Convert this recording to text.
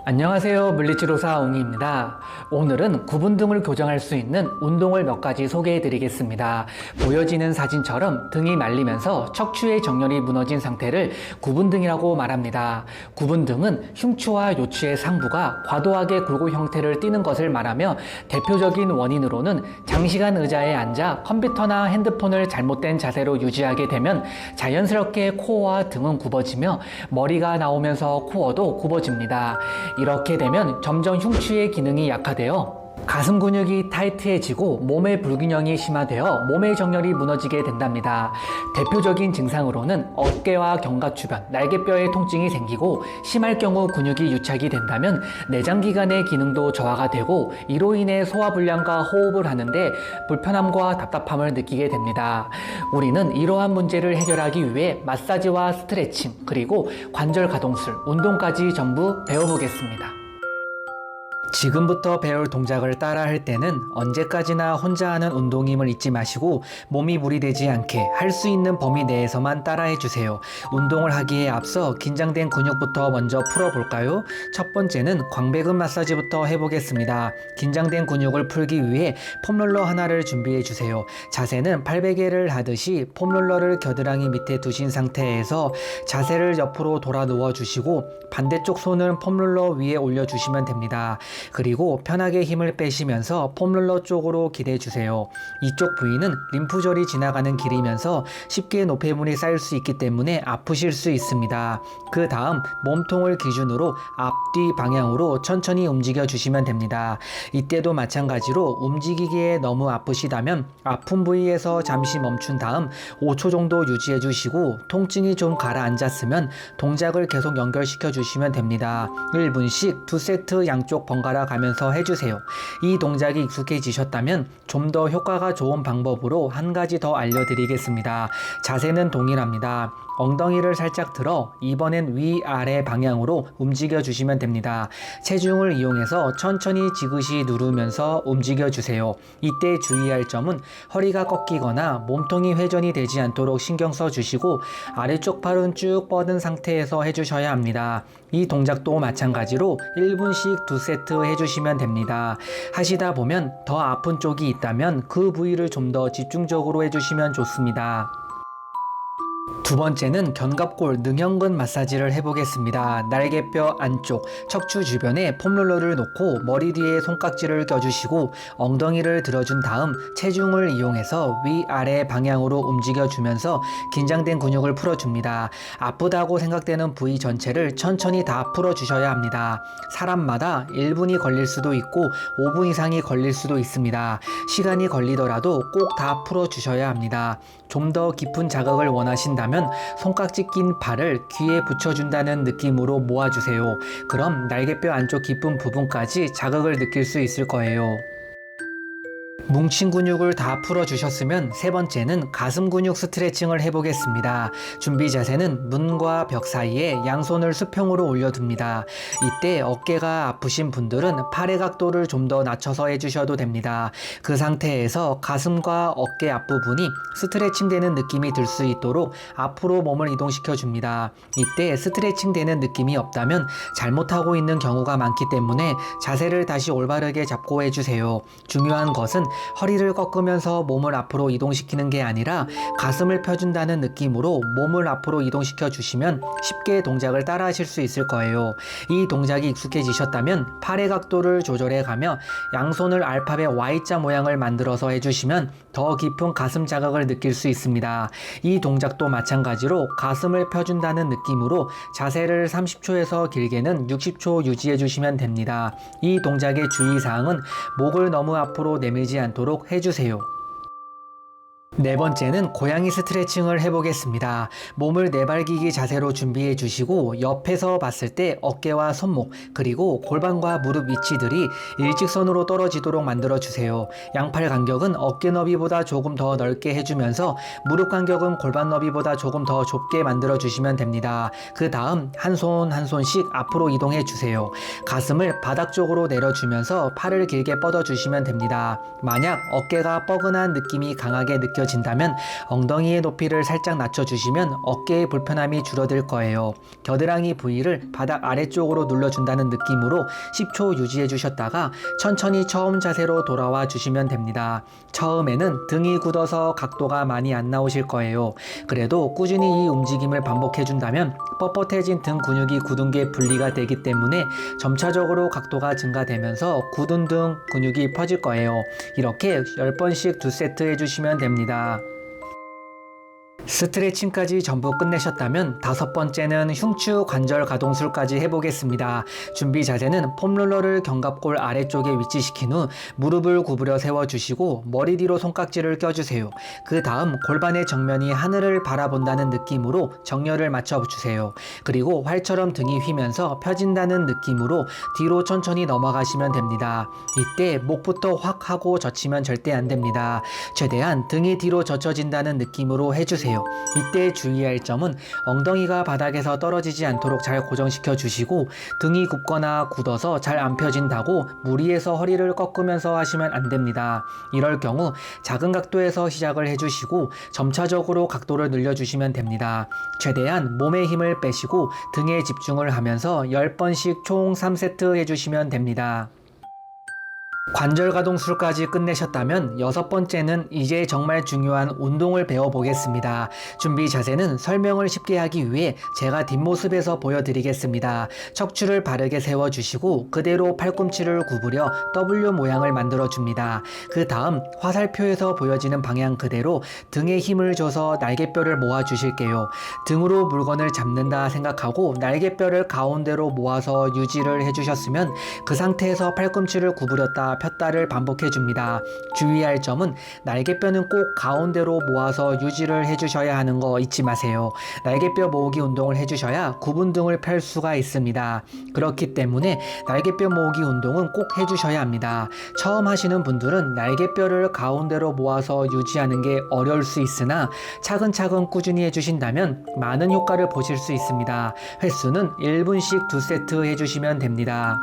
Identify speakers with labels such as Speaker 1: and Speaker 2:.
Speaker 1: 안녕하세요. 물리치료사 웅이입니다. 오늘은 구분 등을 교정할 수 있는 운동을 몇 가지 소개해 드리겠습니다. 보여지는 사진처럼 등이 말리면서 척추의 정렬이 무너진 상태를 구분 등이라고 말합니다. 구분 등은 흉추와 요추의 상부가 과도하게 굴곡 형태를 띠는 것을 말하며 대표적인 원인으로는 장시간 의자에 앉아 컴퓨터나 핸드폰을 잘못된 자세로 유지하게 되면 자연스럽게 코어와 등은 굽어지며 머리가 나오면서 코어도 굽어집니다. 이렇게 되면 점점 흉추의 기능이 약화되어 가슴 근육이 타이트해지고 몸의 불균형이 심화되어 몸의 정렬이 무너지게 된답니다. 대표적인 증상으로는 어깨와 견갑 주변, 날개뼈에 통증이 생기고 심할 경우 근육이 유착이 된다면 내장기관의 기능도 저하가 되고 이로 인해 소화불량과 호흡을 하는데 불편함과 답답함을 느끼게 됩니다. 우리는 이러한 문제를 해결하기 위해 마사지와 스트레칭, 그리고 관절 가동술, 운동까지 전부 배워보겠습니다. 지금부터 배울 동작을 따라 할 때는 언제까지나 혼자 하는 운동임을 잊지 마시고 몸이 무리되지 않게 할 수 있는 범위 내에서만 따라해 주세요. 운동을 하기에 앞서 긴장된 근육부터 먼저 풀어볼까요? 첫 번째는 광배근 마사지부터 해보겠습니다. 긴장된 근육을 풀기 위해 폼롤러 하나를 준비해 주세요. 자세는 팔베개를 하듯이 폼롤러를 겨드랑이 밑에 두신 상태에서 자세를 옆으로 돌아 누워 주시고 반대쪽 손은 폼롤러 위에 올려주시면 됩니다. 그리고 편하게 힘을 빼시면서 폼롤러 쪽으로 기대주세요. 이쪽 부위는 림프절이 지나가는 길이면서 쉽게 노폐물이 쌓일 수 있기 때문에 아프실 수 있습니다. 그 다음 몸통을 기준으로 앞뒤 방향으로 천천히 움직여 주시면 됩니다. 이때도 마찬가지로 움직이기에 너무 아프시다면 아픈 부위에서 잠시 멈춘 다음 5초 정도 유지해 주시고 통증이 좀 가라앉았으면 동작을 계속 연결시켜 주시면 됩니다. 1분씩 2세트 양쪽 번갈아 가면서 해주세요. 이 동작이 익숙해지셨다면 좀 더 효과가 좋은 방법으로 한 가지 더 알려드리겠습니다. 자세는 동일합니다. 엉덩이를 살짝 들어 이번엔 위아래 방향으로 움직여 주시면 됩니다. 체중을 이용해서 천천히 지그시 누르면서 움직여 주세요. 이때 주의할 점은 허리가 꺾이거나 몸통이 회전이 되지 않도록 신경 써 주시고 아래쪽 팔은 쭉 뻗은 상태에서 해주셔야 합니다. 이 동작도 마찬가지로 1분씩 2세트 해주시면 됩니다. 하시다 보면 더 아픈 쪽이 있다면 그 부위를 좀 더 집중적으로 해주시면 좋습니다. 두 번째는 견갑골 능형근 마사지를 해보겠습니다. 날개뼈 안쪽, 척추 주변에 폼롤러를 놓고 머리 뒤에 손깍지를 껴주시고 엉덩이를 들어준 다음 체중을 이용해서 위아래 방향으로 움직여주면서 긴장된 근육을 풀어줍니다. 아프다고 생각되는 부위 전체를 천천히 다 풀어주셔야 합니다. 사람마다 1분이 걸릴 수도 있고 5분 이상이 걸릴 수도 있습니다. 시간이 걸리더라도 꼭 다 풀어주셔야 합니다. 좀 더 깊은 자극을 원하신다면 손깍지 낀 팔을 귀에 붙여준다는 느낌으로 모아주세요. 그럼 날개뼈 안쪽 깊은 부분까지 자극을 느낄 수 있을 거예요. 뭉친 근육을 다 풀어주셨으면 세 번째는 가슴 근육 스트레칭을 해보겠습니다. 준비 자세는 문과 벽 사이에 양손을 수평으로 올려둡니다. 이때 어깨가 아프신 분들은 팔의 각도를 좀 더 낮춰서 해주셔도 됩니다. 그 상태에서 가슴과 어깨 앞부분이 스트레칭 되는 느낌이 들 수 있도록 앞으로 몸을 이동시켜 줍니다. 이때 스트레칭 되는 느낌이 없다면 잘못하고 있는 경우가 많기 때문에 자세를 다시 올바르게 잡고 해주세요. 중요한 것은 허리를 꺾으면서 몸을 앞으로 이동시키는 게 아니라 가슴을 펴준다는 느낌으로 몸을 앞으로 이동시켜 주시면 쉽게 동작을 따라 하실 수 있을 거예요. 이 동작이 익숙해지셨다면 팔의 각도를 조절해 가며 양손을 알파벳 Y자 모양을 만들어서 해주시면 더 깊은 가슴 자극을 느낄 수 있습니다. 이 동작도 마찬가지로 가슴을 펴준다는 느낌으로 자세를 30초에서 길게는 60초 유지해 주시면 됩니다. 이 동작의 주의사항은 목을 너무 앞으로 내밀지 않도록 해주세요. 네 번째는 고양이 스트레칭을 해보겠습니다. 몸을 내발기기 자세로 준비해 주시고 옆에서 봤을 때 어깨와 손목 그리고 골반과 무릎 위치들이 일직선으로 떨어지도록 만들어 주세요. 양팔 간격은 어깨 너비보다 조금 더 넓게 해주면서 무릎 간격은 골반 너비보다 조금 더 좁게 만들어 주시면 됩니다. 그 다음 한 손 한 손씩 앞으로 이동해 주세요. 가슴을 바닥 쪽으로 내려주면서 팔을 길게 뻗어 주시면 됩니다. 만약 어깨가 뻐근한 느낌이 강하게 느껴 느껴진다면 엉덩이의 높이를 살짝 낮춰주시면 어깨의 불편함이 줄어들 거예요. 겨드랑이 부위를 바닥 아래쪽으로 눌러준다는 느낌으로 10초 유지해 주셨다가 천천히 처음 자세로 돌아와 주시면 됩니다. 처음에는 등이 굳어서 각도가 많이 안 나오실 거예요. 그래도 꾸준히 이 움직임을 반복해 준다면 뻣뻣해진 등 근육이 굳은 게 분리가 되기 때문에 점차적으로 각도가 증가되면서 굳은 등 근육이 퍼질 거예요. 이렇게 10번씩 2세트 해주시면 됩니다. 스트레칭까지 전부 끝내셨다면 5번째는 흉추 관절 가동술까지 해보겠습니다. 준비 자세는 폼롤러를 견갑골 아래쪽에 위치시킨 후 무릎을 구부려 세워주시고 머리 뒤로 손깍지를 껴주세요. 그 다음 골반의 정면이 하늘을 바라본다는 느낌으로 정렬을 맞춰주세요. 그리고 활처럼 등이 휘면서 펴진다는 느낌으로 뒤로 천천히 넘어가시면 됩니다. 이때 목부터 확 하고 젖히면 절대 안 됩니다. 최대한 등이 뒤로 젖혀진다는 느낌으로 해주세요. 이때 주의할 점은 엉덩이가 바닥에서 떨어지지 않도록 잘 고정시켜 주시고 등이 굽거나 굳어서 잘 안 펴진다고 무리해서 허리를 꺾으면서 하시면 안 됩니다. 이럴 경우 작은 각도에서 시작을 해주시고 점차적으로 각도를 늘려주시면 됩니다. 최대한 몸의 힘을 빼시고 등에 집중을 하면서 10번씩 총 3세트 해주시면 됩니다. 관절 가동술까지 끝내셨다면 6번째는 이제 정말 중요한 운동을 배워보겠습니다. 준비 자세는 설명을 쉽게 하기 위해 제가 뒷모습에서 보여드리겠습니다. 척추를 바르게 세워주시고 그대로 팔꿈치를 구부려 W 모양을 만들어줍니다. 그 다음 화살표에서 보여지는 방향 그대로 등에 힘을 줘서 날개뼈를 모아주실게요. 등으로 물건을 잡는다 생각하고 날개뼈를 가운데로 모아서 유지를 해주셨으면 그 상태에서 팔꿈치를 구부렸다 폈다를 반복해줍니다. 주의할 점은 날개뼈는 꼭 가운데로 모아서 유지를 해주셔야 하는 거 잊지 마세요. 날개뼈 모으기 운동을 해주셔야 구분 등을 펼 수가 있습니다. 그렇기 때문에 날개뼈 모으기 운동은 꼭 해주셔야 합니다. 처음 하시는 분들은 날개뼈를 가운데로 모아서 유지하는 게 어려울 수 있으나 차근차근 꾸준히 해주신다면 많은 효과를 보실 수 있습니다. 횟수는 1분씩 2세트 해주시면 됩니다.